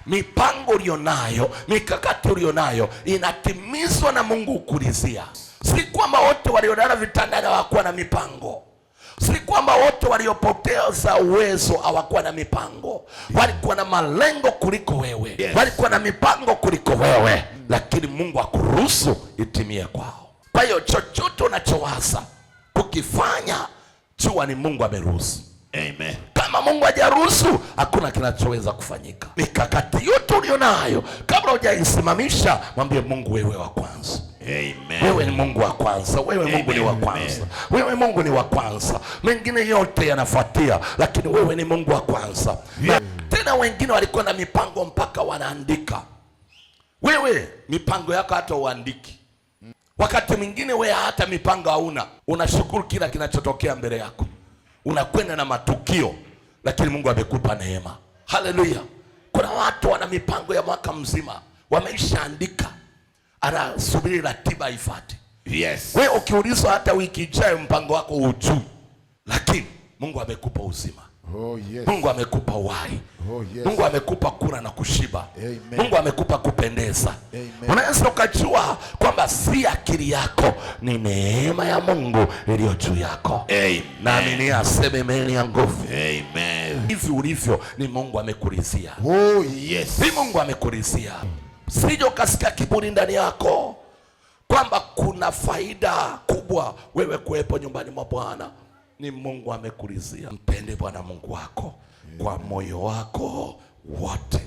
mipango ulionayo, mikakati ulionayo inatimizwa na Mungu kukulizia. Si kwamba wote waliolala vitandani hawakuwa na mipango. Si kwamba wote waliopoteza uwezo hawakuwa na mipango. Walikuwa na malengo kuliko wewe. Walikuwa na mipango kuliko wewe, lakini Mungu akuruhusu itimie kwao. Kwa hiyo chochote unachowaza kukifanya, jua ni Mungu ameruhusu. Amen. Kama Mungu hajaruhusu, hakuna kinachoweza kufanyika. Mikakati yote ulionayo, kabla hujaisimamisha, mwambie Mungu, wewe wa kwanza. Amen. Wewe ni Mungu wa kwanza. Wewe Mungu Amen. Ni wa kwanza. Wewe Mungu ni wa kwanza. Mengine yote yanafuatia, lakini wewe ni Mungu wa kwanza. Yeah. Tena wengine walikuwa na mipango mpaka wanaandika. Wewe mipango yako hata uandiki. Wakati mwingine wewe hata mipango hauna. Unashukuru kila kinachotokea mbele yako. Unakwenda na matukio, lakini Mungu amekupa neema. Haleluya. Kuna watu wana mipango ya mwaka mzima, wameishaandika, anasubiri ratiba ifuate. Yes. Wewe ukiulizwa hata wiki ijayo mpango wako hujui, lakini Mungu amekupa uzima. Oh, yes. Mungu amekupa uhai. Oh, yes. Mungu amekupa kula na kushiba. Amen. Mungu amekupa kupendeza. Amen. Unaweza ukajua kwamba si akili yako, ni neema ya Mungu iliyo juu yako. Amen. Nami aseme amen ya nguvu. Amen. Hivi ulivyo ni Mungu amekulizia. Oh, yes. Ni Mungu amekulizia. Sije ukasikia kiburi ndani yako kwamba kuna faida kubwa wewe kuwepo nyumbani mwa Bwana. Ni Mungu amekulizia. Mpende Bwana Mungu wako kwa moyo wako wote.